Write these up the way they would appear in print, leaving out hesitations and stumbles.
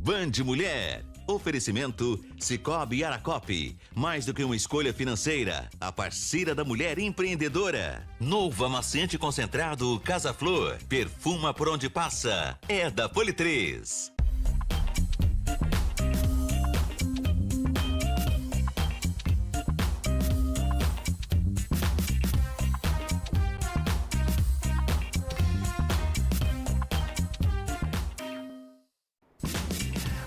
Band Mulher. Oferecimento Cicobi Aracope. Mais do que uma escolha financeira, a parceira da mulher empreendedora. Novo amaciante concentrado Casa Flor. Perfuma por onde passa. É da Politrês.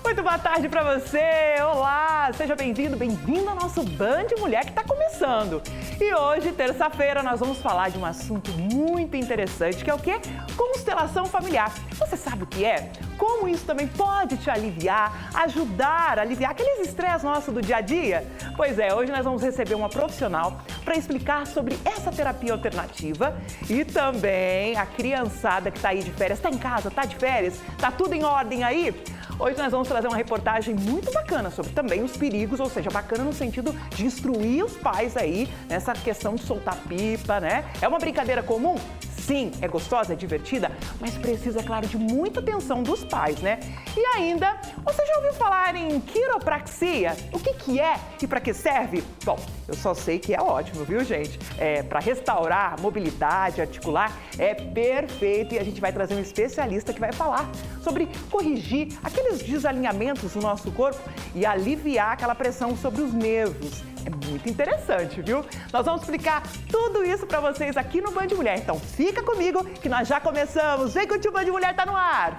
Muito boa tarde para você! Olá! Seja bem-vindo, bem-vindo ao nosso Band Mulher que está começando. E hoje, terça-feira, nós vamos falar de um assunto muito interessante, que é o quê? Constelação familiar. Você sabe o que é? Como isso também pode te aliviar, ajudar a aliviar aqueles estresses nossos do dia a dia? Pois é, hoje nós vamos receber uma profissional para explicar sobre essa terapia alternativa e também a criançada que está aí de férias. Está em casa? Está de férias? Está tudo em ordem aí? Hoje nós vamos trazer uma reportagem muito bacana sobre também os perigos, ou seja, bacana no sentido de instruir os pais aí nessa questão de soltar pipa, né? É uma brincadeira comum? Sim, é gostosa, é divertida, mas precisa, é claro, de muita atenção dos pais, né? E ainda, você já ouviu falar em quiropraxia? O que é e para que serve? Bom, eu só sei que é ótimo, viu, gente? É para restaurar a mobilidade articular, é perfeito e a gente vai trazer um especialista que vai falar sobre corrigir aqueles desalinhamentos no nosso corpo e aliviar aquela pressão sobre os nervos. É muito interessante, viu? Nós vamos explicar tudo isso para vocês aqui no Band Mulher. Então fica comigo que nós já começamos. Vem que o Tio Band Mulher tá no ar.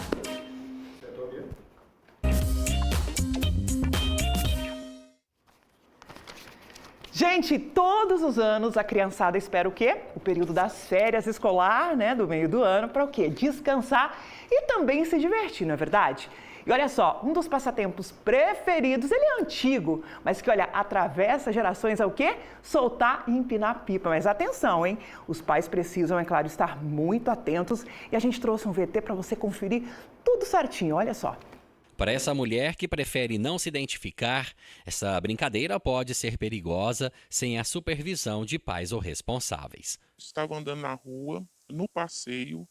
Gente, todos os anos a criançada espera o quê? O período das férias escolar, né, do meio do ano, para o quê? Descansar e também se divertir, não é verdade? E olha só, um dos passatempos preferidos, ele é antigo, mas que, olha, atravessa gerações, é o quê? Soltar e empinar pipa. Mas atenção, hein? Os pais precisam, é claro, estar muito atentos e a gente trouxe um VT para você conferir tudo certinho, olha só. Para essa mulher que prefere não se identificar, essa brincadeira pode ser perigosa sem a supervisão de pais ou responsáveis. Estava andando na rua, no passeio,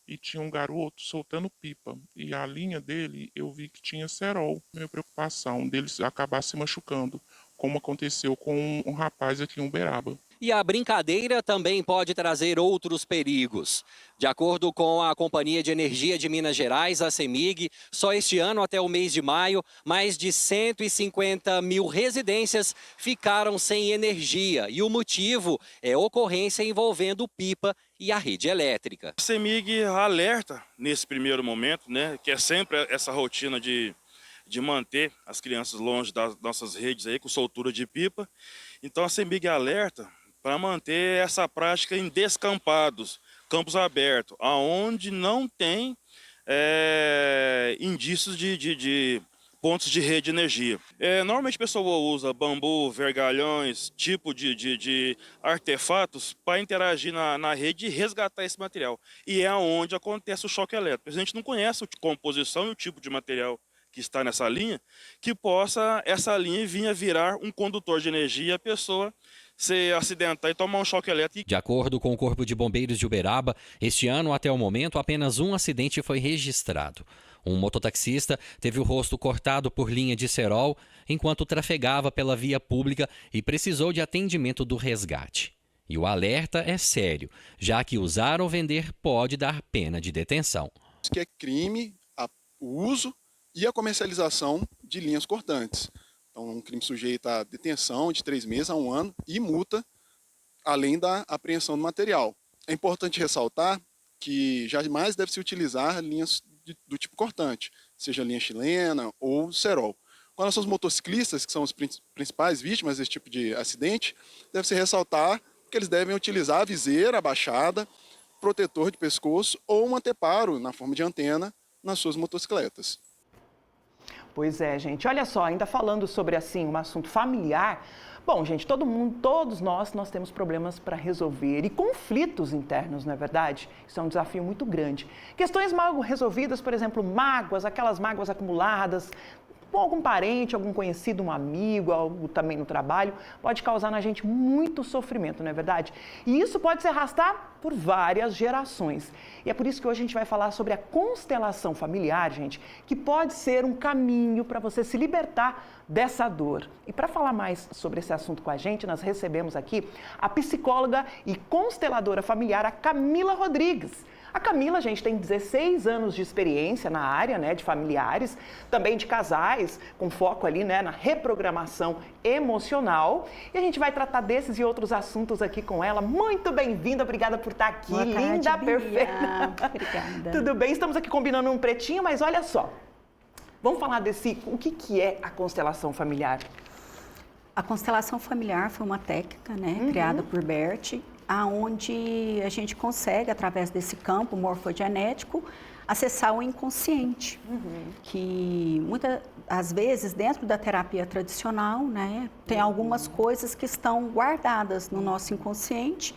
e tinha um garoto soltando pipa. E a linha dele, eu vi que tinha cerol. Minha preocupação dele acabar se machucando, como aconteceu com um rapaz aqui em Uberaba. E a brincadeira também pode trazer outros perigos. De acordo com a Companhia de Energia de Minas Gerais, a CEMIG, só este ano, até o mês de maio, mais de 150 mil residências ficaram sem energia. E o motivo é ocorrência envolvendo pipa e a rede elétrica. A CEMIG alerta nesse primeiro momento, né, que é sempre essa rotina de manter as crianças longe das nossas redes aí, com soltura de pipa. Então a CEMIG alerta para manter essa prática em descampados, campos abertos, aonde não tem indícios de pontos de rede de energia. Normalmente a pessoa usa bambu, vergalhões, tipo de artefatos para interagir na rede e resgatar esse material. E é onde acontece o choque elétrico. A gente não conhece a composição e o tipo de material que está nessa linha, que possa essa linha vir a virar um condutor de energia e a pessoa se acidentar e tomar um choque elétrico. De acordo com o Corpo de Bombeiros de Uberaba, este ano, até o momento, apenas um acidente foi registrado. Um mototaxista teve o rosto cortado por linha de cerol enquanto trafegava pela via pública e precisou de atendimento do resgate. E o alerta é sério, já que usar ou vender pode dar pena de detenção. Que é crime o uso e a comercialização de linhas cortantes. Então, um crime sujeito a detenção de 3 meses a 1 ano e multa, além da apreensão do material. É importante ressaltar que jamais deve-se utilizar linhas do tipo cortante, seja linha chilena ou cerol. Com relação aos motociclistas, que são as principais vítimas desse tipo de acidente, deve-se ressaltar que eles devem utilizar a viseira abaixada, protetor de pescoço ou um anteparo na forma de antena nas suas motocicletas. Pois é, gente. Olha só, ainda falando sobre, assim, um assunto familiar. Bom, gente, todo mundo, todos nós temos problemas para resolver e conflitos internos, não é verdade? Isso é um desafio muito grande. Questões mal resolvidas, por exemplo, mágoas, aquelas mágoas acumuladas, com algum parente, algum conhecido, um amigo, algo também no trabalho, pode causar na gente muito sofrimento, não é verdade? E isso pode se arrastar por várias gerações. E é por isso que hoje a gente vai falar sobre a constelação familiar, gente, que pode ser um caminho para você se libertar dessa dor. E para falar mais sobre esse assunto com a gente, nós recebemos aqui a psicóloga e consteladora familiar, a Camila Rodrigues. A Camila, gente, tem 16 anos de experiência na área, né, de familiares, também de casais, com foco ali, né, na reprogramação emocional. E a gente vai tratar desses e outros assuntos aqui com ela. Muito bem-vinda, obrigada por estar aqui. Boa tarde, linda, Bia. perfeita. Obrigada. Tudo bem? Estamos aqui combinando um pretinho, mas olha só. Vamos falar o que é a constelação familiar? A constelação familiar foi uma técnica, né, criada por Bert, aonde a gente consegue, através desse campo morfogenético, acessar o inconsciente, que às vezes dentro da terapia tradicional, né, tem algumas coisas que estão guardadas no nosso inconsciente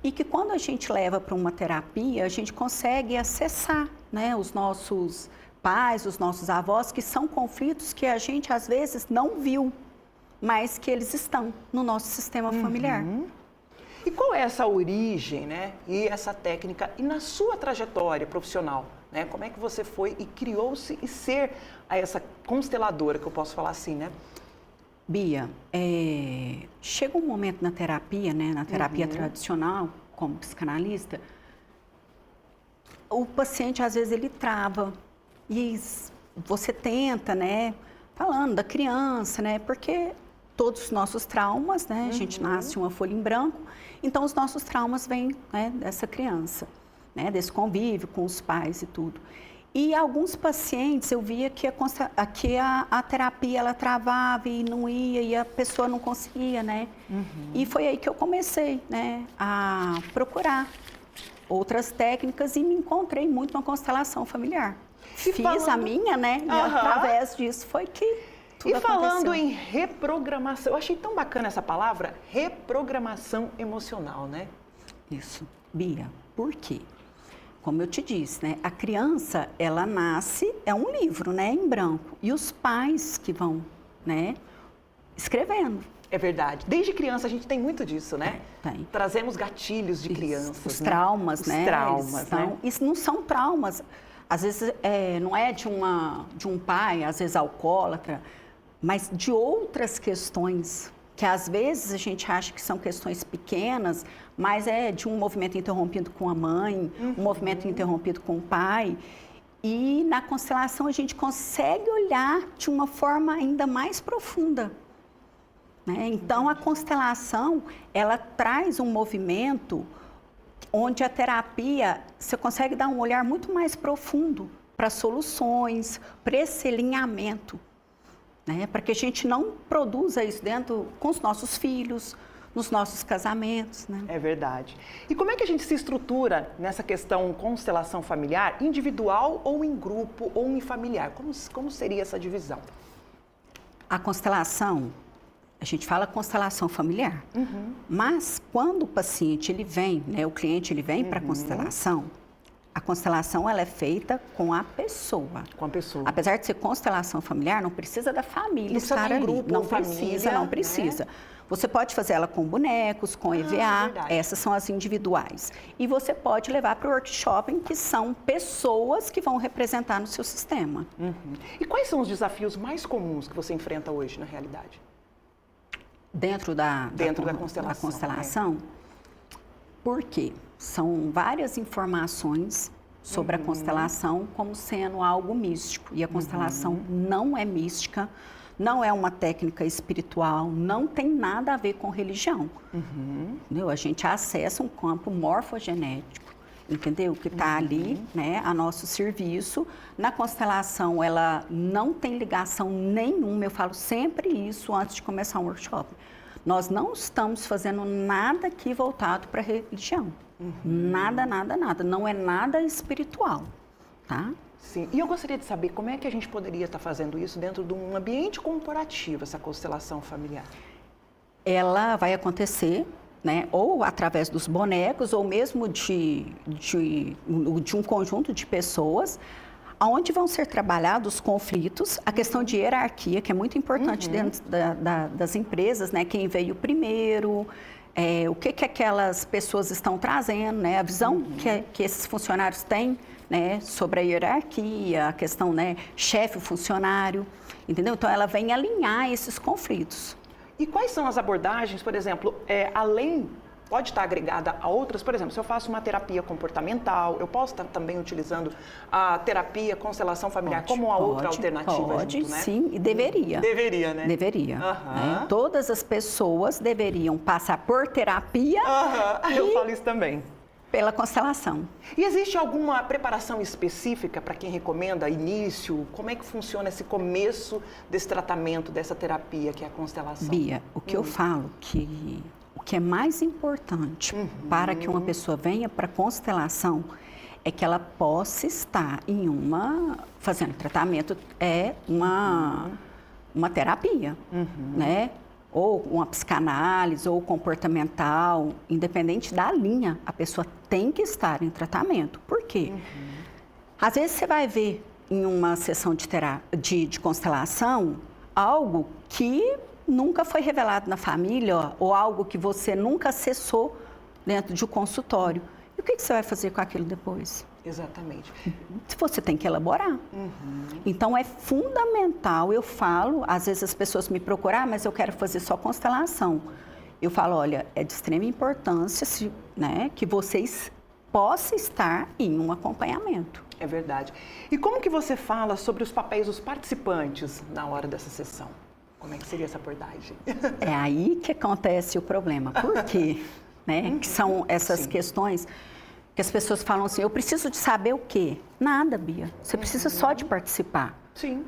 e que quando a gente leva para uma terapia, a gente consegue acessar, né, os nossos pais, os nossos avós, que são conflitos que a gente às vezes não viu, mas que eles estão no nosso sistema familiar. E qual é essa origem, né, e essa técnica, e na sua trajetória profissional, né, como é que você foi e criou-se e ser essa consteladora, que eu posso falar assim, né? Bia, chega um momento na terapia, né, na terapia tradicional, como psicanalista, o paciente às vezes ele trava e você tenta, né, falando da criança, né, porque todos os nossos traumas, né, a gente nasce uma folha em branco, então os nossos traumas vêm, né, dessa criança, né, desse convívio com os pais e tudo. E alguns pacientes eu via que a terapia ela travava e não ia e a pessoa não conseguia, né? E foi aí que eu comecei, né, a procurar outras técnicas e me encontrei muito na constelação familiar. Fiz a minha, né? E através disso foi que tudo falando aconteceu. em reprogramação, eu achei tão bacana essa palavra, reprogramação emocional, né? Isso, Bia, por quê? Como eu te disse, né? A criança, ela nasce, é um livro, né? Em branco. E os pais que vão, né? Escrevendo. É verdade. Desde criança a gente tem muito disso, né? Tem. Trazemos gatilhos de crianças. Os né? traumas, Os né? traumas, né? Isso não são traumas. Às vezes, não é de um pai, às vezes alcoólatra, mas de outras questões que às vezes a gente acha que são questões pequenas, mas é de um movimento interrompido com a mãe, um movimento interrompido com o pai. E na constelação a gente consegue olhar de uma forma ainda mais profunda, né? Então a constelação, ela traz um movimento onde a terapia, você consegue dar um olhar muito mais profundo para soluções, para esse alinhamento, né? Para que a gente não produza isso dentro com os nossos filhos, nos nossos casamentos, né? É verdade. E como é que a gente se estrutura nessa questão constelação familiar, individual ou em grupo ou em familiar? Como seria essa divisão? A constelação, a gente fala constelação familiar, mas quando o paciente ele vem, né, o cliente ele vem para a constelação ela é feita com a pessoa. Com a pessoa. Apesar de ser constelação familiar, não precisa da família Não precisa estar de um ali. grupo Não ou precisa, família, não né? precisa. Você pode fazer ela com bonecos, com EVA, verdade. essas são as individuais. E você pode levar para o workshop, que são pessoas que vão representar no seu sistema. E quais são os desafios mais comuns que você enfrenta hoje na realidade? Dentro da constelação, Por quê? São várias informações sobre a constelação como sendo algo místico. E a constelação não é mística, não é uma técnica espiritual, não tem nada a ver com religião. Entendeu? A gente acessa um campo morfogenético, entendeu? Que está ali, né, a nosso serviço. Na constelação, ela não tem ligação nenhuma, eu falo sempre isso antes de começar um workshop. Nós não estamos fazendo nada aqui voltado para a religião. Nada, nada, nada. Não é nada espiritual, tá? Sim. E eu gostaria de saber como é que a gente poderia estar fazendo isso dentro de um ambiente corporativo, essa constelação familiar. Ela vai acontecer, né, ou através dos bonecos, ou mesmo de um conjunto de pessoas, onde vão ser trabalhados os conflitos, a questão de hierarquia, que é muito importante dentro das empresas, né? Quem veio primeiro, o que aquelas pessoas estão trazendo, né? A visão que esses funcionários têm, né? Sobre a hierarquia, a questão, né? Chefe-funcionário, entendeu? Então, ela vem alinhar esses conflitos. E quais são as abordagens, por exemplo, além... Pode estar agregada a outras, por exemplo, se eu faço uma terapia comportamental, eu posso estar também utilizando a terapia constelação familiar como a outra alternativa? Pode, junto, né? sim, e deveria. Deveria, né? Deveria. Né? Todas as pessoas deveriam passar por terapia Eu falo isso também. Pela constelação. E existe alguma preparação específica para quem recomenda início? Como é que funciona esse começo desse tratamento, dessa terapia que é a constelação? Bia, o que eu falo que... O que é mais importante para que uma pessoa venha para a constelação é que ela possa estar fazendo tratamento, uma terapia, né? Ou uma psicanálise, ou comportamental, independente da linha, a pessoa tem que estar em tratamento. Por quê? Às vezes você vai ver em uma sessão de constelação algo que nunca foi revelado na família, ou algo que você nunca acessou dentro de um consultório. E o que você vai fazer com aquilo depois? Exatamente. Você tem que elaborar. Então, é fundamental, eu falo, às vezes as pessoas me procuram, mas eu quero fazer só constelação. Eu falo, olha, é de extrema importância, né, que vocês possam estar em um acompanhamento. É verdade. E como que você fala sobre os papéis dos participantes na hora dessa sessão? Como é que seria essa abordagem? É aí que acontece o problema. Por quê? Né? Que são essas questões que as pessoas falam assim, eu preciso de saber o quê? Nada, Bia. Você precisa só de participar. Sim.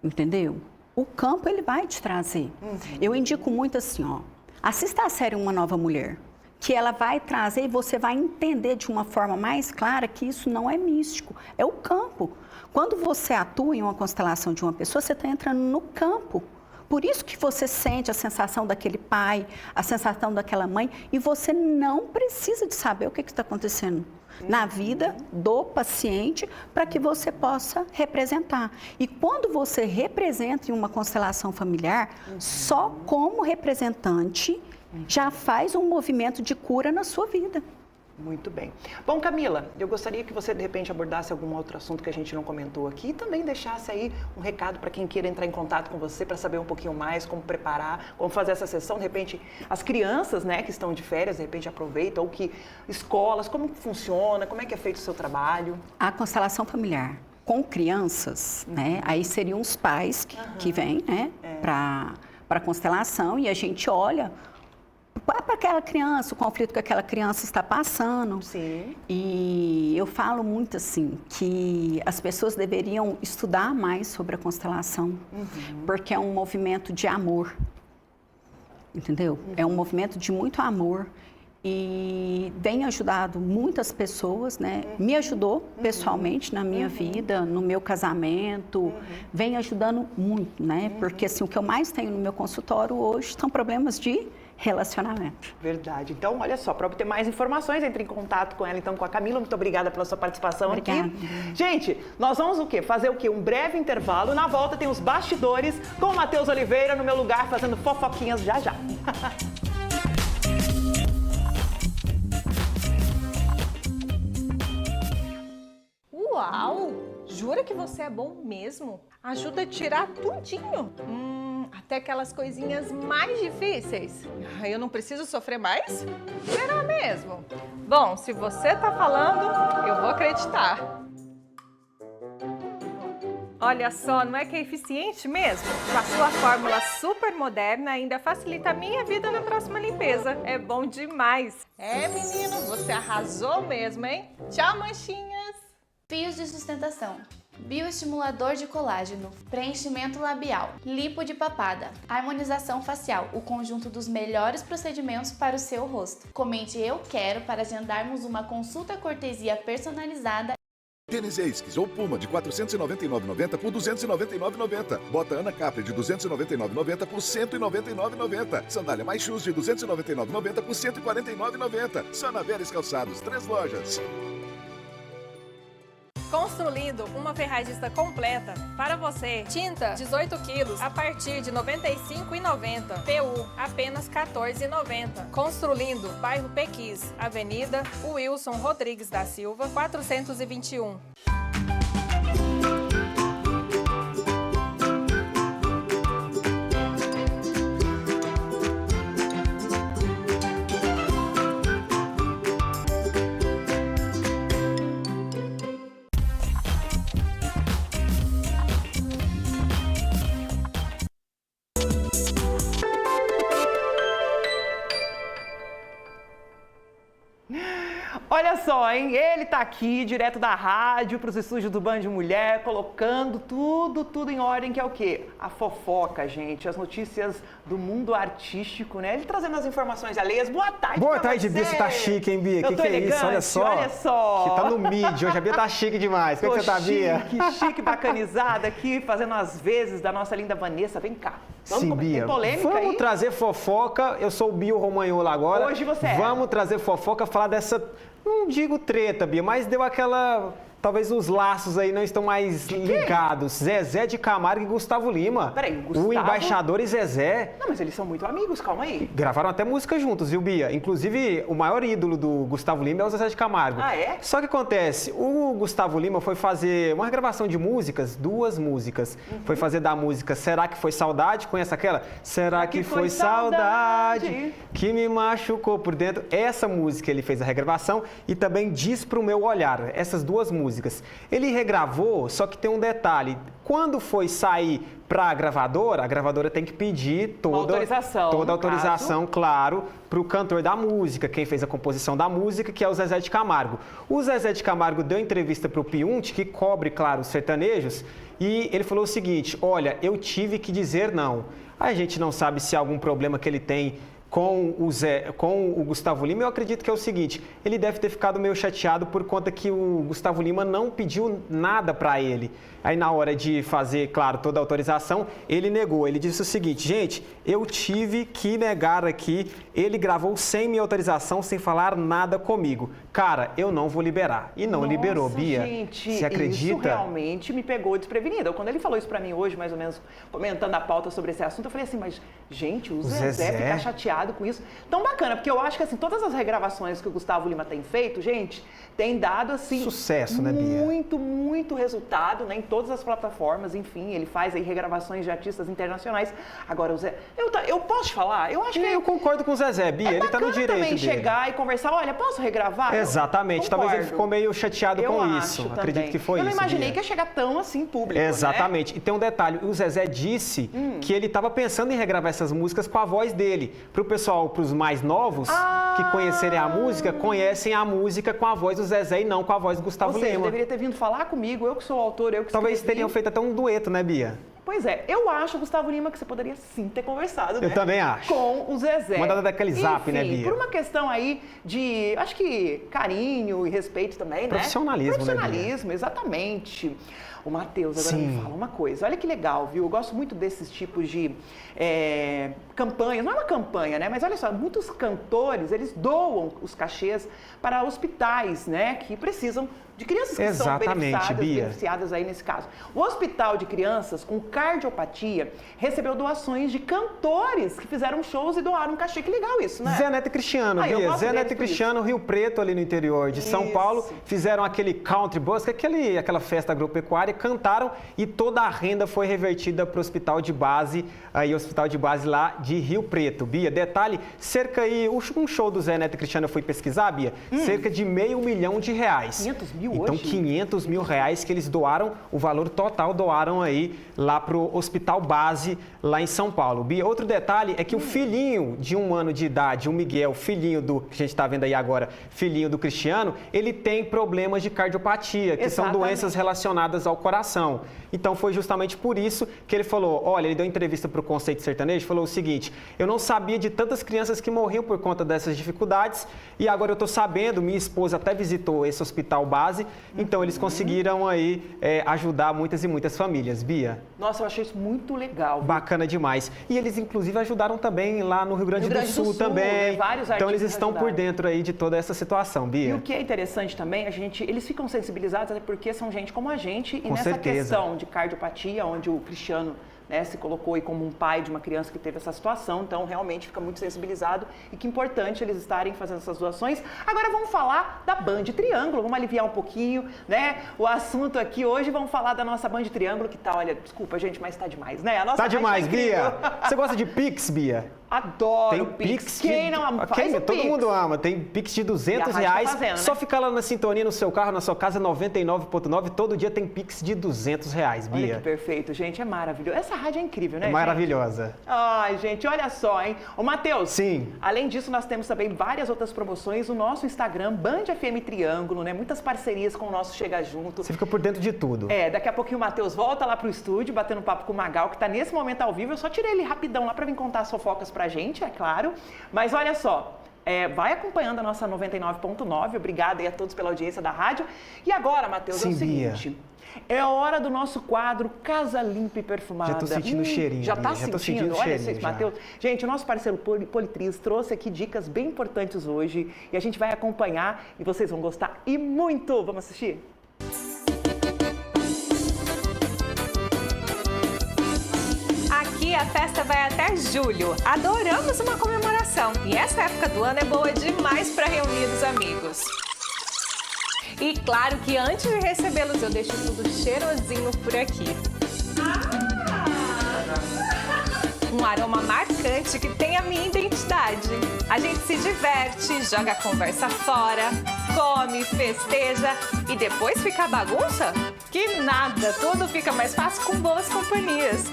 Entendeu? O campo, ele vai te trazer. Eu indico muito assim, ó, assista a série Uma Nova Mulher, que ela vai trazer e você vai entender de uma forma mais clara que isso não é místico, é o campo. Quando você atua em uma constelação de uma pessoa, você está entrando no campo. Por isso que você sente a sensação daquele pai, a sensação daquela mãe, e você não precisa de saber o que está acontecendo na vida do paciente para que você possa representar. E quando você representa em uma constelação familiar, só como representante já faz um movimento de cura na sua vida. Muito bem. Bom, Camila, eu gostaria que você, de repente, abordasse algum outro assunto que a gente não comentou aqui e também deixasse aí um recado para quem queira entrar em contato com você para saber um pouquinho mais como preparar, como fazer essa sessão. De repente, as crianças, né, que estão de férias, de repente aproveitam, ou que escolas, como que funciona, como é que é feito o seu trabalho? A constelação familiar com crianças, né, aí seriam os pais que vêm, né, para a constelação e a gente olha para aquela criança, o conflito que aquela criança está passando. Sim. E eu falo muito assim, que as pessoas deveriam estudar mais sobre a constelação, porque é um movimento de amor, entendeu? É um movimento de muito amor e tem ajudado muitas pessoas, né? Me ajudou pessoalmente na minha vida, no meu casamento, vem ajudando muito, né? Porque assim, o que eu mais tenho no meu consultório hoje são problemas de relacionamento. Verdade. Então, olha só, para obter mais informações, entre em contato com ela, então, com a Camila. Muito obrigada pela sua participação aqui. Gente, nós vamos o quê? Fazer o quê? Um breve intervalo. Na volta tem os bastidores com o Matheus Oliveira no meu lugar, fazendo fofoquinhas já já. Uau! Jura que você é bom mesmo? Ajuda a tirar tudinho. Até aquelas coisinhas mais difíceis. Eu não preciso sofrer mais? Será mesmo? Bom, se você tá falando, eu vou acreditar. Olha só, não é que é eficiente mesmo? Com a sua fórmula super moderna, ainda facilita a minha vida na próxima limpeza. É bom demais. É, menino, você arrasou mesmo, hein? Tchau, manchinhas! Fios de sustentação, bioestimulador de colágeno, preenchimento labial, lipo de papada, harmonização facial, o conjunto dos melhores procedimentos para o seu rosto. Comente eu quero para agendarmos uma consulta cortesia personalizada. Tênis Esquis ou Puma de R$ 499,90 por R$ 299,90. Bota Ana Capri de R$ 299,90 por R$ 199,90. Sandália mais shoes de R$ 299,90 por R$ 149,90. Sanaveres Calçados, 3 lojas. Construindo uma ferragista completa para você. Tinta 18 quilos a partir de R$ 95,90. PU apenas R$ 14,90. Construindo, bairro Pequis, Avenida Wilson Rodrigues da Silva, 421. Olha só, hein? Ele tá aqui, direto da rádio, para os estúdios do Band Mulher, colocando tudo em ordem, que é o quê? A fofoca, gente, as notícias do mundo artístico, né? Ele trazendo as informações alheias. Boa tarde, Boa tarde, Bia. Você tá chique, hein, Bia? Que é isso? Olha só. Que tá no mid. Hoje a Bia tá chique demais. Como é que você tá, Bia? Chique, bacanizada aqui, fazendo as vezes da nossa linda Vanessa. Vem cá. Sim, Bia. Tem polêmica Vamos aí? trazer fofoca. Eu sou o Bio Romagnolo agora. Hoje você é. Vamos trazer fofoca, falar dessa... Não digo treta, Bia, mas deu aquela... Talvez os laços aí não estão mais ligados. Zezé de Camargo e Gustavo Lima. Peraí, Gustavo... O embaixador e Zezé. Não, mas eles são muito amigos, calma aí. Gravaram até música juntos, viu, Bia? Inclusive, o maior ídolo do Gustavo Lima é o Zezé de Camargo. Ah, é? Só que acontece, o Gustavo Lima foi fazer uma regravação de músicas, 2 músicas. Foi fazer da música Será que Foi Saudade? Conhece aquela? Será que foi saudade que me machucou por dentro? Essa música ele fez a regravação e também Diz Pro Meu Olhar. Essas 2 músicas. Ele regravou, só que tem um detalhe. Quando foi sair para a gravadora tem que pedir toda a autorização, claro, para o cantor da música, quem fez a composição da música, que é o Zezé de Camargo. O Zezé de Camargo deu entrevista para o Piunte, que cobre, claro, os sertanejos, e ele falou o seguinte: olha, eu tive que dizer não. A gente não sabe se há algum problema que ele tem com o Gustavo Lima. Eu acredito que é o seguinte, ele deve ter ficado meio chateado por conta que o Gustavo Lima não pediu nada para ele. Aí na hora de fazer, claro, toda a autorização, ele negou. Ele disse o seguinte: gente, eu tive que negar aqui, ele gravou sem minha autorização, sem falar nada comigo. Cara, eu não vou liberar. E não liberou, Bia. Gente, você acredita? Isso realmente me pegou desprevenida. Quando ele falou isso pra mim hoje, mais ou menos, comentando a pauta sobre esse assunto, eu falei assim, mas, gente, o Zezé ficar chateado com isso. Tão bacana, porque eu acho que, assim, todas as regravações que o Gustavo Lima tem feito, gente, tem dado, assim... Sucesso, né, Bia? Muito resultado, né, em todas as plataformas, enfim, ele faz aí regravações de artistas internacionais. Agora, o Zé... Eu posso te falar? Eu acho que... Eu concordo com o Zezé, Bia, ele tá no direito também dele. chegar e conversar, olha, posso regravar? Exatamente, talvez ele ficou meio chateado com isso. Também. Acredito que foi isso. Eu não imaginei Bia. que ia chegar tão assim público, Exatamente. Né? E tem um detalhe, o Zezé disse que ele estava pensando em regravar essas músicas com a voz dele. Para o pessoal, para os mais novos que conhecerem a música, conhecem a música com a voz do Zezé e não com a voz do Gustavo Ou seja, Lima. deveria ter vindo falar comigo, eu que sou o autor, eu que Talvez escrevi. teriam feito até um dueto, né, Bia? Pois é, eu acho, Gustavo Lima, que você poderia sim ter conversado, né? Eu também acho. Com o Zezé. Mandada daquele zap, enfim, né, Bia? Por uma questão aí de, acho que, carinho e respeito também, Profissionalismo, né? Profissionalismo, exatamente. O Matheus, agora me fala uma coisa. Olha que legal, viu? Eu gosto muito desses tipos de campanhas. Não é uma campanha, né? Mas olha só, muitos cantores, eles doam os cachês para hospitais, né? Que precisam de crianças que são beneficiadas aí nesse caso. O Hospital de Crianças com Cardiopatia recebeu doações de cantores que fizeram shows e doaram um cachê. Que legal isso, né? Zé Neto e Cristiano, Bia. Zé Neto e Cristiano, Rio Preto, ali no interior de São Paulo, fizeram aquele country bus, aquela festa agropecuária, cantaram e toda a renda foi revertida para o hospital de base, aí o hospital de base lá de Rio Preto. Bia, detalhe, cerca aí, um show do Zé Neto e Cristiano eu fui pesquisar, Bia, cerca de R$500 mil. 500 mil então, hoje? R$500 mil que eles doaram, o valor total doaram aí lá pro hospital base lá em São Paulo. Bia, outro detalhe é que o filhinho de 1 ano de idade, o Miguel, filhinho do, que a gente está vendo aí agora, filhinho do Cristiano, ele tem problemas de cardiopatia, que são doenças relacionadas ao coração. Então, foi justamente por isso que ele falou, olha, ele deu entrevista para o Conceito Sertanejo, falou o seguinte, eu não sabia de tantas crianças que morriam por conta dessas dificuldades e agora eu estou sabendo, minha esposa até visitou esse hospital base base, então eles conseguiram aí ajudar muitas e muitas famílias. Bia? Nossa, eu achei isso muito legal. Bacana demais. E eles, inclusive, ajudaram também lá no Rio Grande do Sul também. Então eles estão por dentro aí de toda essa situação, Bia. E o que é interessante também, eles ficam sensibilizados até porque são gente como a gente e Com nessa certeza. questão de cardiopatia, onde o Cristiano, né, se colocou aí como um pai de uma criança que teve essa situação, então realmente fica muito sensibilizado e que importante eles estarem fazendo essas doações. Agora vamos falar da Band Triângulo, vamos aliviar um pouquinho, né, o assunto aqui hoje, vamos falar da nossa Band Triângulo, que tá, olha, desculpa gente, mas tá demais, né? A nossa tá demais, Bia! Você gosta de Pix, Bia? Adoro tem Pix. Quem não ama? Faz o todo Pix. mundo ama. Tem Pix de R$200. Tá fazendo, Só né? ficar lá na sintonia, no seu carro, na sua casa, 99.9. Todo dia tem Pix de R$200, Bia. Olha que perfeito, gente. É maravilhoso. Essa rádio é incrível, né, É maravilhosa. Gente? Ai, gente, olha só, hein? Ô, Matheus. Sim. Além disso, nós temos também várias outras promoções no nosso Instagram, Band FM Triângulo, né? Muitas parcerias com o nosso Chega Junto. Você fica por dentro de tudo. Daqui a pouquinho o Matheus volta lá pro estúdio, batendo papo com o Magal, que tá nesse momento ao vivo. Eu só tirei ele rapidão lá pra vir contar as fofocas pra gente, é claro. Mas olha só, vai acompanhando a nossa 99.9. Obrigada aí a todos pela audiência da rádio. E agora, Matheus, é o seguinte... É hora do nosso quadro Casa Limpa e Perfumada. Já tô sentindo o cheirinho. Já tá Bia. sentindo? Já tô sentindo o Olha cheirinho, isso, Matheus. Gente, o nosso parceiro Politriz trouxe aqui dicas bem importantes hoje. E a gente vai acompanhar e vocês vão gostar e muito. Vamos assistir? Aqui a festa vai até julho. Adoramos uma comemoração. E essa época do ano é boa demais para reunir os amigos. E claro que antes de recebê-los eu deixo tudo cheirosinho por aqui. Um aroma marcante que tem a minha identidade. A gente se diverte, joga a conversa fora, come, festeja e depois fica bagunça? Que nada, tudo fica mais fácil com boas companhias.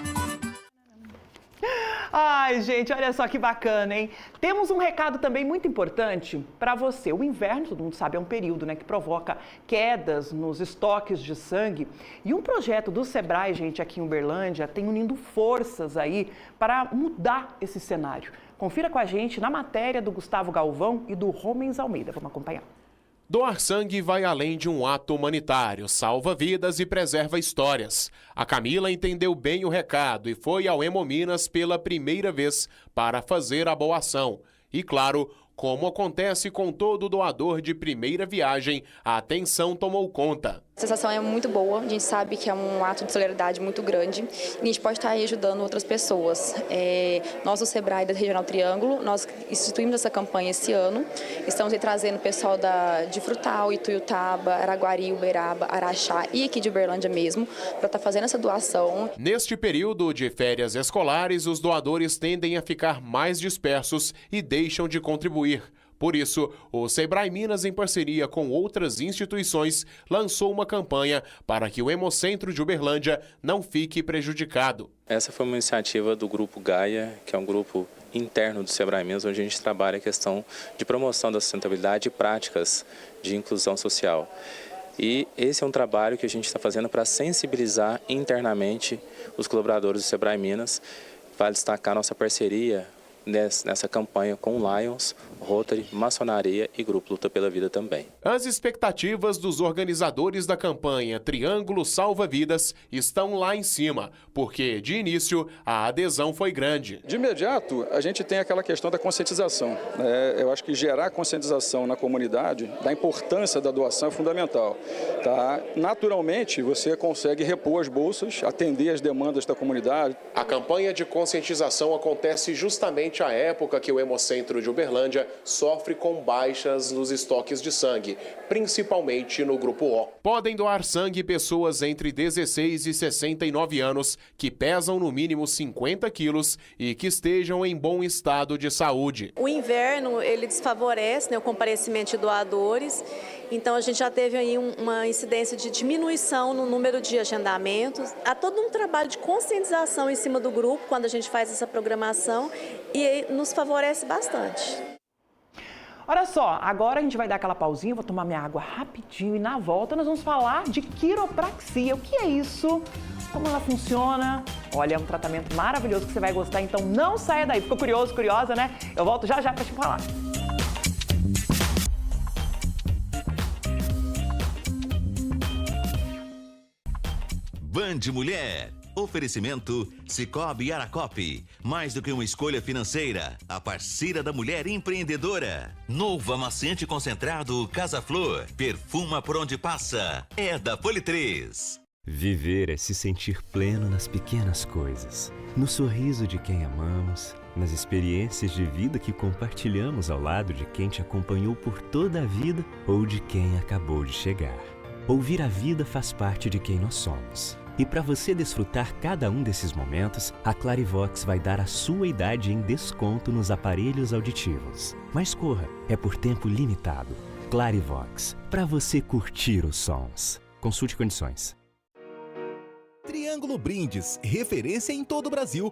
Ai, gente, olha só que bacana, hein? Temos um recado também muito importante para você. O inverno, todo mundo sabe, é um período, né, que provoca quedas nos estoques de sangue. E um projeto do Sebrae, gente, aqui em Uberlândia, tem unindo forças aí para mudar esse cenário. Confira com a gente na matéria do Gustavo Galvão e do Romens Almeida. Vamos acompanhar. Doar sangue vai além de um ato humanitário, salva vidas e preserva histórias. A Camila entendeu bem o recado e foi ao Hemominas pela primeira vez para fazer a boa ação. E claro, como acontece com todo doador de primeira viagem, a atenção tomou conta. A sensação é muito boa, a gente sabe que é um ato de solidariedade muito grande e a gente pode estar aí ajudando outras pessoas. Nós do Sebrae da Regional Triângulo, nós instituímos essa campanha esse ano, estamos aí trazendo o pessoal de Frutal, Ituiutaba, Araguari, Uberaba, Araxá e aqui de Uberlândia mesmo, para estar fazendo essa doação. Neste período de férias escolares, os doadores tendem a ficar mais dispersos e deixam de contribuir. Por isso, o Sebrae Minas, em parceria com outras instituições, lançou uma campanha para que o Hemocentro de Uberlândia não fique prejudicado. Essa foi uma iniciativa do Grupo Gaia, que é um grupo interno do Sebrae Minas, onde a gente trabalha a questão de promoção da sustentabilidade e práticas de inclusão social. E esse é um trabalho que a gente está fazendo para sensibilizar internamente os colaboradores do Sebrae Minas. Vale destacar nossa parceria nessa campanha com Lions, Rotary, Maçonaria e Grupo Luta pela Vida também. As expectativas dos organizadores da campanha Triângulo Salva Vidas estão lá em cima, porque, de início, a adesão foi grande. De imediato, a gente tem aquela questão da conscientização. Eu acho que gerar conscientização na comunidade da importância da doação é fundamental. Tá? Naturalmente, você consegue repor as bolsas, atender as demandas da comunidade. A campanha de conscientização acontece justamente à época que o Hemocentro de Uberlândia sofre com baixas nos estoques de sangue, principalmente no Grupo O. Podem doar sangue pessoas entre 16 e 69 anos que pesam no mínimo 50 quilos e que estejam em bom estado de saúde. O inverno, ele desfavorece, o comparecimento de doadores, então a gente já teve aí uma incidência de diminuição no número de agendamentos. Há todo um trabalho de conscientização em cima do grupo quando a gente faz essa programação e nos favorece bastante. Olha só, agora a gente vai dar aquela pausinha, vou tomar minha água rapidinho e na volta nós vamos falar de quiropraxia. O que é isso? Como ela funciona? Olha, é um tratamento maravilhoso que você vai gostar, então não saia daí. Ficou curioso, curiosa, né? Eu volto já já para te falar. Band Mulher. Oferecimento Cicobi Aracope. Mais do que uma escolha financeira, a parceira da mulher empreendedora. Novo amaciante concentrado Casa Flor. Perfuma por onde passa. É da Politrês. Viver é se sentir pleno nas pequenas coisas. No sorriso de quem amamos, nas experiências de vida que compartilhamos ao lado de quem te acompanhou por toda a vida ou de quem acabou de chegar. Ouvir a vida faz parte de quem nós somos. E para você desfrutar cada um desses momentos, a Clarivox vai dar a sua idade em desconto nos aparelhos auditivos. Mas corra, é por tempo limitado. Clarivox, para você curtir os sons. Consulte condições. Triângulo Brindes, referência em todo o Brasil.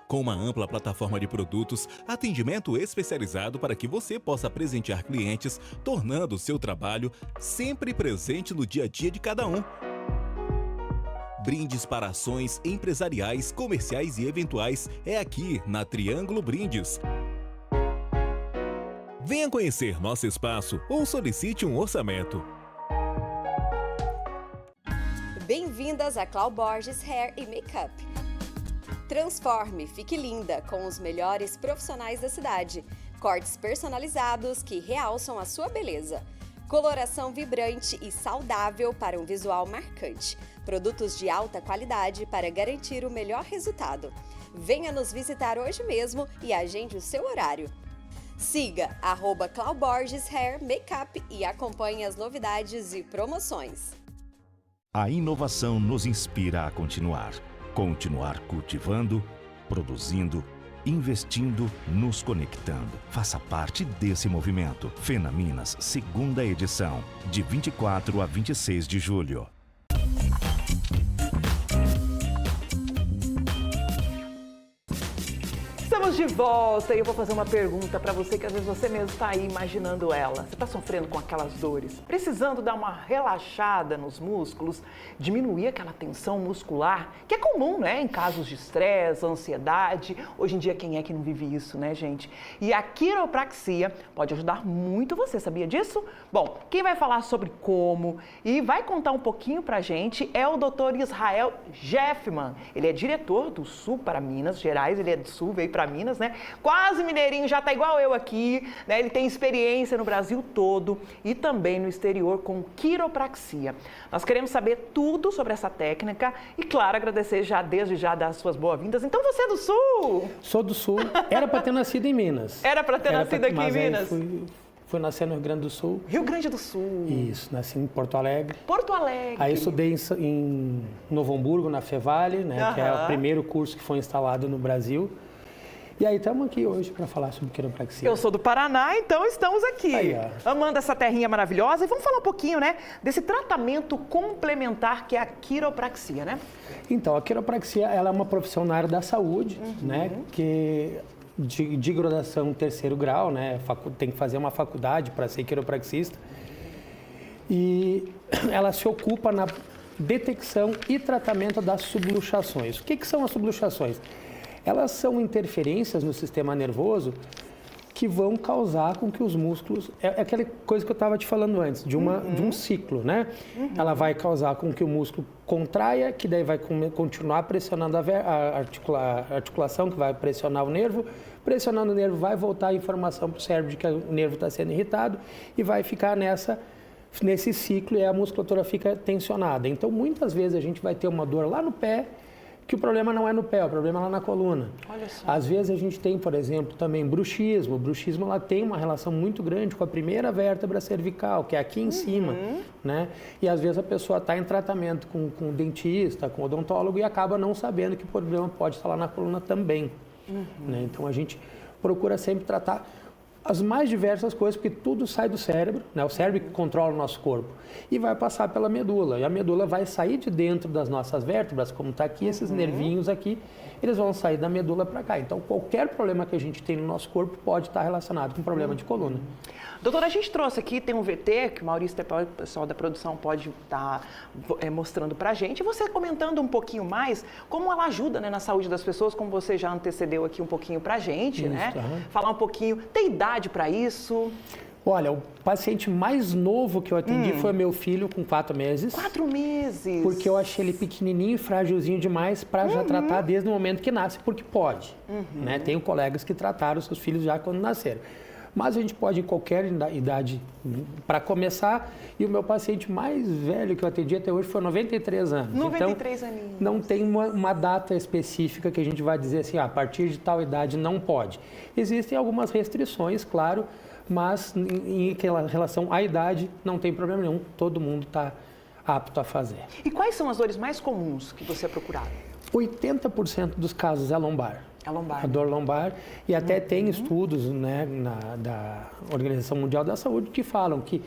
Com uma ampla plataforma de produtos, atendimento especializado para que você possa presentear clientes, tornando o seu trabalho sempre presente no dia a dia de cada um. Brindes para ações empresariais, comerciais e eventuais é aqui na Triângulo Brindes. Venha conhecer nosso espaço ou solicite um orçamento. Bem-vindas a Clau Borges Hair e Makeup. Transforme, fique linda com os melhores profissionais da cidade. Cortes personalizados que realçam a sua beleza. Coloração vibrante e saudável para um visual marcante. Produtos de alta qualidade para garantir o melhor resultado. Venha nos visitar hoje mesmo e agende o seu horário. Siga @Clau Borges Hair Makeup e acompanhe as novidades e promoções. A inovação nos inspira a continuar. Continuar cultivando, produzindo, investindo, nos conectando. Faça parte desse movimento. Fenaminas, segunda edição, de 24 a 26 de julho. Estamos de volta e eu vou fazer uma pergunta para você que às vezes você mesmo está aí imaginando ela. Você está sofrendo com aquelas dores, precisando dar uma relaxada nos músculos, diminuir aquela tensão muscular, que é comum, né? Em casos de estresse, ansiedade. Hoje em dia, quem é que não vive isso, né, gente? E a quiropraxia pode ajudar muito você, sabia disso? Bom, quem vai falar sobre como e vai contar um pouquinho pra gente é o Dr. Israel Jeffman. Ele é diretor do Sul para Minas Gerais, ele é do Sul, veio para Minas, né? Quase mineirinho, já tá igual eu aqui, né? Ele tem experiência no Brasil todo e também no exterior com quiropraxia. Nós queremos saber tudo sobre essa técnica e, claro, agradecer já desde já das suas boas-vindas. Então você é do Sul? Sou do Sul. Era para ter nascido em Minas. Era para ter nascido aqui em Minas? Fui nascer no Rio Grande do Sul. Rio Grande do Sul. Isso, nasci em Porto Alegre. Porto Alegre. Aí estudei em Novo Hamburgo, na Fevale, né? Que é o primeiro curso que foi instalado no Brasil. E aí estamos aqui hoje para falar sobre quiropraxia. Eu sou do Paraná, então estamos aqui, aí, amando essa terrinha maravilhosa. E vamos falar um pouquinho, né, desse tratamento complementar que é a quiropraxia, né? Então, a quiropraxia ela é uma profissão na área da saúde, né, que de graduação 3º grau, né, tem que fazer uma faculdade para ser quiropraxista. E ela se ocupa na detecção e tratamento das subluxações. O que são as subluxações? Elas são interferências no sistema nervoso que vão causar com que os músculos... É aquela coisa que eu estava te falando antes, de um ciclo, né? Ela vai causar com que o músculo contraia, que daí vai continuar pressionando a articulação, que vai pressionar o nervo. Pressionando o nervo, vai voltar a informação para o cérebro de que o nervo está sendo irritado e vai ficar nesse ciclo e a musculatura fica tensionada. Então, muitas vezes a gente vai ter uma dor lá no pé, que o problema não é no pé, o problema é lá na coluna. Olha só. Às vezes a gente tem, por exemplo, também bruxismo. O bruxismo ela tem uma relação muito grande com a primeira vértebra cervical, que é aqui em cima, né? E às vezes a pessoa está em tratamento com o dentista, com o odontólogo e acaba não sabendo que o problema pode estar lá na coluna também. Né? Então a gente procura sempre tratar as mais diversas coisas, porque tudo sai do cérebro, né? O cérebro que controla o nosso corpo, e vai passar pela medula. E a medula vai sair de dentro das nossas vértebras, como está aqui, esses nervinhos aqui, eles vão sair da medula para cá. Então, qualquer problema que a gente tem no nosso corpo pode estar relacionado com problema de coluna. Doutora, a gente trouxe aqui, tem um VT, que o Maurício, o pessoal da produção pode estar mostrando pra gente. E você comentando um pouquinho mais como ela ajuda, né, na saúde das pessoas, como você já antecedeu aqui um pouquinho pra gente, né? Falar um pouquinho, tem idade para isso? Olha, o paciente mais novo que eu atendi foi meu filho com 4 meses. 4 meses? Porque eu achei ele pequenininho e frágilzinho demais para já tratar desde o momento que nasce, porque pode. Né? Tenho colegas que trataram seus filhos já quando nasceram. Mas a gente pode em qualquer idade para começar. E o meu paciente mais velho que eu atendi até hoje foi 93 anos. 93 então, aninhos. Não tem uma data específica que a gente vai dizer assim, a partir de tal idade não pode. Existem algumas restrições, claro, mas em relação à idade não tem problema nenhum. Todo mundo está apto a fazer. E quais são as dores mais comuns que você é procurado? 80% dos casos é lombar. É lombar. A dor lombar. E até tem estudos, né, da Organização Mundial da Saúde que falam que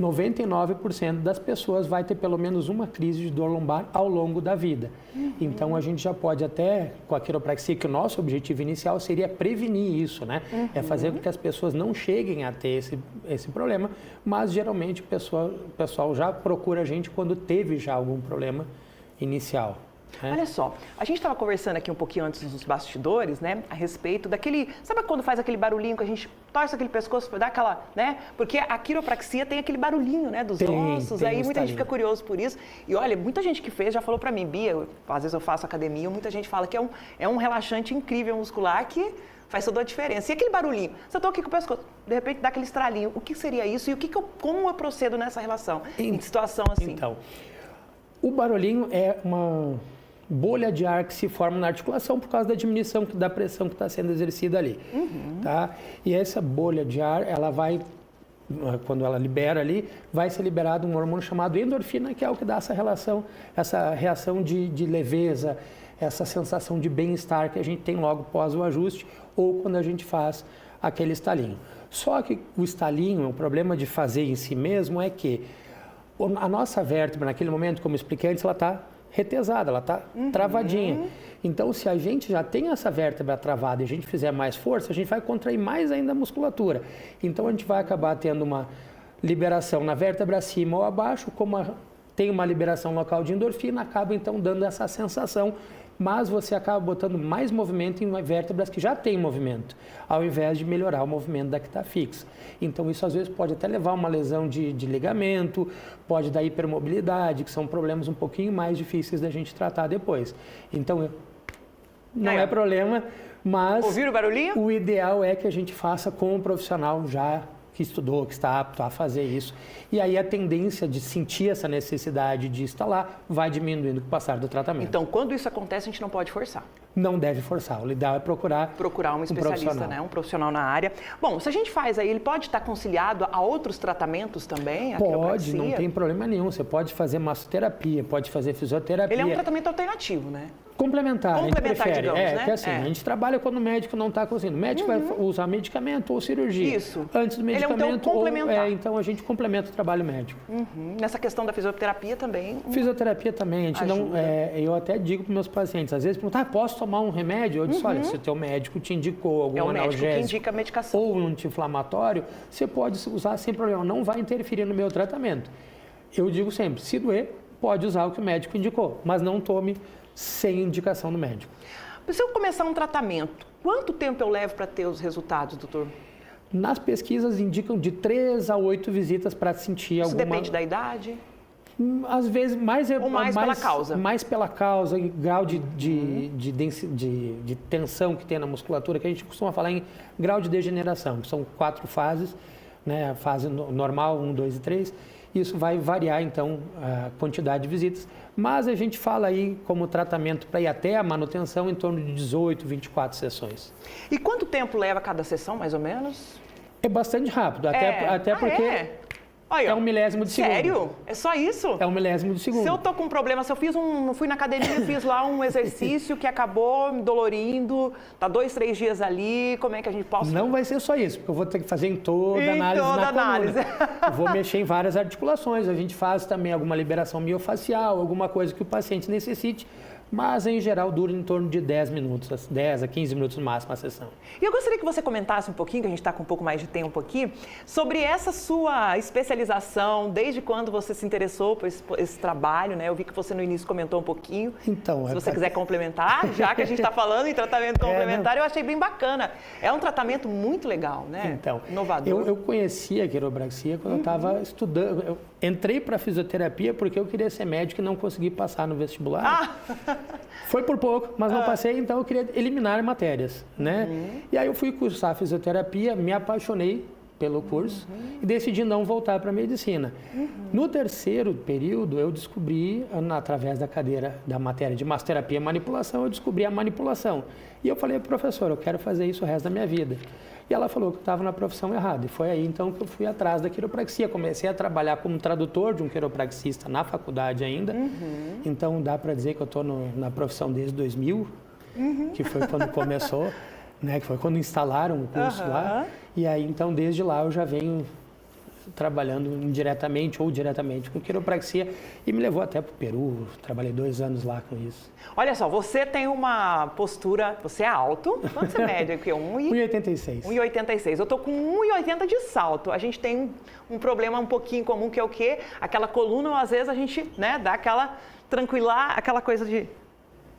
99% das pessoas vai ter pelo menos uma crise de dor lombar ao longo da vida. Então a gente já pode até, com a quiropraxia, que o nosso objetivo inicial seria prevenir isso, né? É fazer com que as pessoas não cheguem a ter esse problema, mas geralmente o pessoal já procura a gente quando teve já algum problema inicial. Olha só, a gente estava conversando aqui um pouquinho antes nos bastidores, né, a respeito daquele, sabe quando faz aquele barulhinho que a gente torce aquele pescoço, dá aquela, né, porque a quiropraxia tem aquele barulhinho, né, dos ossos, aí muita gente fica curioso por isso, e olha, muita gente que fez já falou para mim, Bia, às vezes eu faço academia, muita gente fala que é um relaxante incrível muscular que faz toda a diferença. E aquele barulhinho, se eu estou aqui com o pescoço, de repente dá aquele estralinho, o que seria isso e como eu procedo nessa relação, em situação assim? Então, o barulhinho é uma bolha de ar que se forma na articulação por causa da diminuição da pressão que está sendo exercida ali. Tá? E essa bolha de ar, ela vai, quando ela libera ali, vai ser liberado um hormônio chamado endorfina, que é o que dá essa reação de leveza, essa sensação de bem-estar que a gente tem logo pós o ajuste ou quando a gente faz aquele estalinho. Só que o estalinho, o problema de fazer em si mesmo é que a nossa vértebra, naquele momento, como eu expliquei antes, ela está retesada, ela está travadinha. Então, se a gente já tem essa vértebra travada e a gente fizer mais força, a gente vai contrair mais ainda a musculatura. Então, a gente vai acabar tendo uma liberação na vértebra acima ou abaixo, como tem uma liberação local de endorfina, acaba então dando essa sensação, mas você acaba botando mais movimento em vértebras que já têm movimento, ao invés de melhorar o movimento da que está fixa. Então isso às vezes pode até levar a uma lesão de ligamento, pode dar hipermobilidade, que são problemas um pouquinho mais difíceis da gente tratar depois. Então não é problema, mas ouviram o barulhinho? O ideal é que a gente faça com um profissional já que estudou, que está apto a fazer isso. E aí a tendência de sentir essa necessidade de instalar vai diminuindo com o passar do tratamento. Então, quando isso acontece, a gente não pode forçar. Não deve forçar. O ideal é procurar um especialista, né? Um profissional na área. Bom, se a gente faz aí, ele pode estar conciliado a outros tratamentos também? Pode, não tem problema nenhum. Você pode fazer massoterapia, pode fazer fisioterapia. Ele é um tratamento alternativo, né? Complementar, a gente prefere. Digamos, né? Que assim, a gente trabalha quando o médico não está conseguindo. O médico vai usar medicamento ou cirurgia. Isso. Antes do medicamento. Ele é um complementar. Então a gente complementa o trabalho médico. Nessa questão da fisioterapia também. Fisioterapia também. A gente não, eu até digo para meus pacientes, às vezes perguntam, posso tomar um remédio? Eu disse, olha, se o teu médico te indicou algum analgésico que indica a medicação. Ou um anti-inflamatório, você pode usar sem problema. Não vai interferir no meu tratamento. Eu digo sempre, se doer, pode usar o que o médico indicou, mas não tome sem indicação do médico. Se eu começar um tratamento, quanto tempo eu levo para ter os resultados, doutor? Nas pesquisas indicam de 3 a 8 visitas para sentir alguma... Isso depende da idade? Às vezes, mais pela causa? Mais pela causa, em grau de tensão que tem na musculatura, que a gente costuma falar em grau de degeneração, que são 4 fases, né? A fase normal, 1, 2 e 3. Isso vai variar, então, a quantidade de visitas. Mas a gente fala aí como tratamento para ir até a manutenção em torno de 18, 24 sessões. E quanto tempo leva cada sessão, mais ou menos? É bastante rápido, até porque Olha, é um milésimo de segundo. Sério? É só isso? É um milésimo de segundo. Se eu tô com um problema, se eu fui na academia, fiz lá um exercício que acabou me dolorindo, tá 2, 3 dias ali, como é que a gente pode... Não vai ser só isso, porque eu vou ter que fazer em toda a análise na coluna. Vou mexer em várias articulações, a gente faz também alguma liberação miofacial, alguma coisa que o paciente necessite, mas em geral dura em torno de 10 minutos, 10 a 15 minutos no máximo a sessão. E eu gostaria que você comentasse um pouquinho, que a gente está com um pouco mais de tempo aqui, sobre essa sua especialização, desde quando você se interessou por esse trabalho, né? Eu vi que você no início comentou um pouquinho. Então, se você quiser complementar, já que a gente está falando em tratamento complementar, eu achei bem bacana. É um tratamento muito legal, né? Então, inovador. Eu conheci a quiropraxia quando eu estava estudando. Eu entrei para fisioterapia porque eu queria ser médico e não consegui passar no vestibular. Foi por pouco, mas não passei, então eu queria eliminar matérias, né? E aí eu fui cursar fisioterapia, me apaixonei pelo curso e decidi não voltar para medicina. No terceiro período, eu descobri, através da cadeira da matéria de massoterapia e manipulação, eu descobri a manipulação. E eu falei, professor, eu quero fazer isso o resto da minha vida. E ela falou que eu estava na profissão errada. E foi aí, então, que eu fui atrás da quiropraxia. Comecei a trabalhar como tradutor de um quiropraxista na faculdade ainda. Então, dá para dizer que eu estou na profissão desde 2000, que foi quando começou, né? Que foi quando instalaram o curso lá. E aí, então, desde lá, eu já venho trabalhando indiretamente ou diretamente com quiropraxia e me levou até para o Peru. Trabalhei 2 anos lá com isso. Olha só, você tem uma postura, você é alto, quanto você mede aqui? 1,86. 1,86. Eu tô com 1,80 de salto. A gente tem um problema um pouquinho comum, que é o quê? Aquela coluna, às vezes a gente, né, dá aquela tranquilar, aquela coisa de,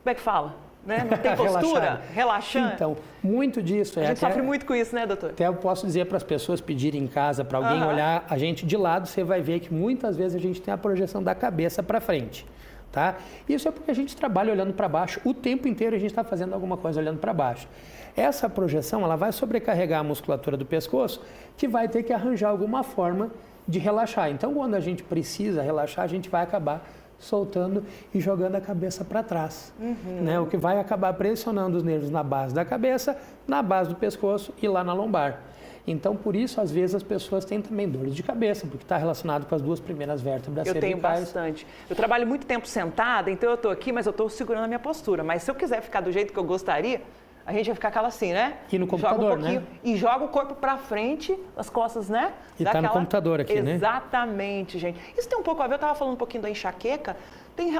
como é que fala? Né? Não tem postura? Relaxante? Então, muito disso. A gente sofre muito com isso, né, doutor? Até eu posso dizer para as pessoas pedirem em casa, para alguém olhar a gente de lado, você vai ver que muitas vezes a gente tem a projeção da cabeça para frente, tá? Isso é porque a gente trabalha olhando para baixo, o tempo inteiro a gente está fazendo alguma coisa olhando para baixo. Essa projeção, ela vai sobrecarregar a musculatura do pescoço, que vai ter que arranjar alguma forma de relaxar. Então, quando a gente precisa relaxar, a gente vai acabar soltando e jogando a cabeça para trás, né? O que vai acabar pressionando os nervos na base da cabeça, na base do pescoço e lá na lombar. Então, por isso, às vezes, as pessoas têm também dores de cabeça, porque está relacionado com as 2 primeiras vértebras cervicais. Eu tenho bastante. Eu trabalho muito tempo sentada, então eu estou aqui, mas eu estou segurando a minha postura. Mas se eu quiser ficar do jeito que eu gostaria, a gente vai ficar aquela assim, né? E no computador, né? E joga o corpo para frente, as costas, né? E tá no computador aqui, né? Exatamente, gente. Isso tem um pouco a ver, eu estava falando um pouquinho da enxaqueca, tem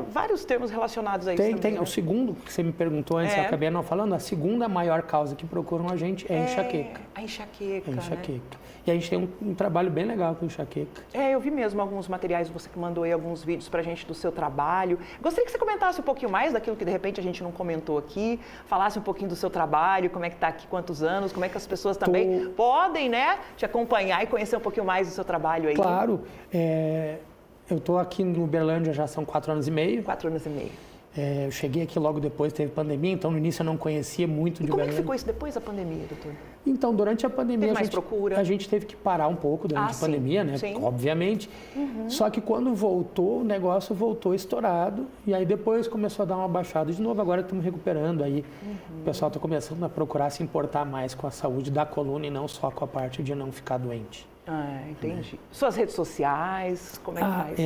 vários termos relacionados a isso também, Tem. né? O segundo que você me perguntou antes, eu acabei não falando, a segunda maior causa que procuram a gente é a enxaqueca. A enxaqueca, Né? E a gente tem um trabalho bem legal com enxaqueca. Eu vi mesmo alguns materiais, você que mandou aí alguns vídeos pra gente do seu trabalho. Gostaria que você comentasse um pouquinho mais daquilo que de repente a gente não comentou aqui, falasse um pouquinho do seu trabalho, como é que tá aqui, quantos anos, como é que as pessoas também podem, né, te acompanhar e conhecer um pouquinho mais do seu trabalho aí. Claro, eu estou aqui no Uberlândia já são 4 anos e meio. 4 anos e meio. Eu cheguei aqui logo depois, teve pandemia, então no início eu não conhecia muito de Uberlândia. Uberlândia. E como é que ficou isso depois da pandemia, doutor? Então, durante a pandemia, a gente teve que parar um pouco durante a pandemia, né? Sim. Obviamente. Só que quando voltou, o negócio voltou estourado. E aí depois começou a dar uma baixada de novo. Agora estamos recuperando aí. O pessoal está começando a procurar se importar mais com a saúde da coluna e não só com a parte de não ficar doente. Entendi. Suas redes sociais, como é que faz?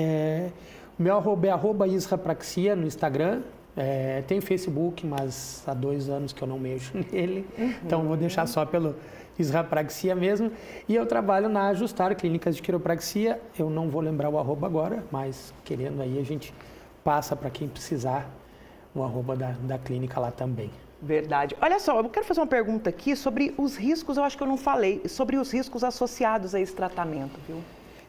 Meu arroba é @israpraxia no Instagram. Tem Facebook, mas há 2 anos que eu não mexo nele. Então, vou deixar só pelo Israpraxia mesmo. E eu trabalho na Ajustar Clínicas de Quiropraxia. Eu não vou lembrar o arroba agora, mas querendo aí a gente passa para quem precisar o arroba da clínica lá também. Verdade. Olha só, eu quero fazer uma pergunta aqui sobre os riscos, eu acho que eu não falei, sobre os riscos associados a esse tratamento, viu?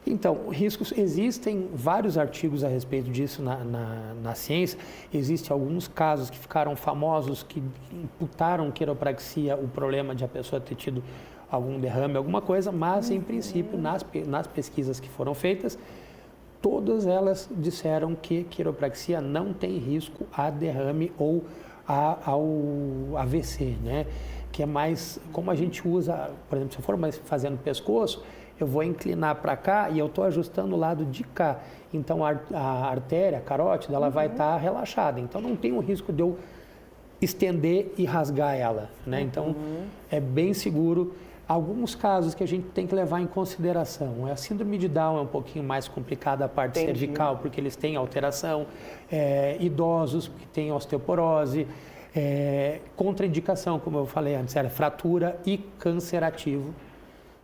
Então, riscos, existem vários artigos a respeito disso na ciência. Existem alguns casos que ficaram famosos, que imputaram quiropraxia o problema de a pessoa ter tido algum derrame, alguma coisa, mas, em princípio, nas pesquisas que foram feitas, todas elas disseram que quiropraxia não tem risco a derrame ou ao AVC, né? Que é mais, como a gente usa, por exemplo, se eu for mais fazendo pescoço, eu vou inclinar para cá e eu estou ajustando o lado de cá. Então, a artéria, a carótida, ela vai estar relaxada. Então, não tem o risco de eu estender e rasgar ela, né? Então, é bem seguro. Alguns casos que a gente tem que levar em consideração. A síndrome de Down é um pouquinho mais complicada a parte cervical, porque eles têm alteração. Idosos que têm osteoporose. Contraindicação, como eu falei antes, era fratura e câncer ativo.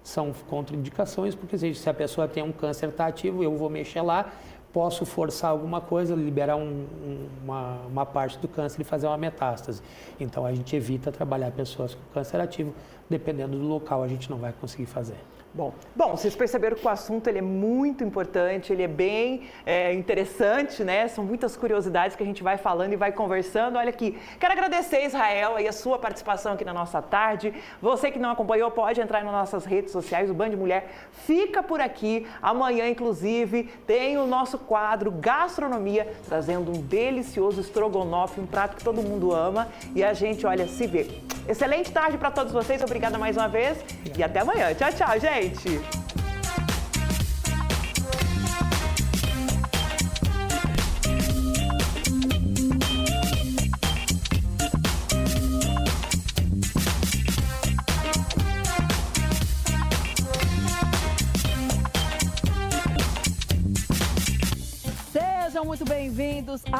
São contraindicações, porque se a pessoa tem um câncer, está ativo, eu vou mexer lá, posso forçar alguma coisa, liberar uma parte do câncer e fazer uma metástase. Então, a gente evita trabalhar pessoas com câncer ativo, dependendo do local, a gente não vai conseguir fazer. Bom, vocês perceberam que o assunto ele é muito importante, ele é bem interessante, né? São muitas curiosidades que a gente vai falando e vai conversando. Olha aqui, quero agradecer, Israel, aí a sua participação aqui na nossa tarde. Você que não acompanhou, pode entrar nas nossas redes sociais, o Band Mulher fica por aqui. Amanhã, inclusive, tem o nosso quadro Gastronomia, trazendo um delicioso estrogonofe, um prato que todo mundo ama. E a gente, olha, se vê. Excelente tarde para todos vocês, obrigada mais uma vez e até amanhã. Tchau, tchau, gente! Sejam muito bem-vindos ao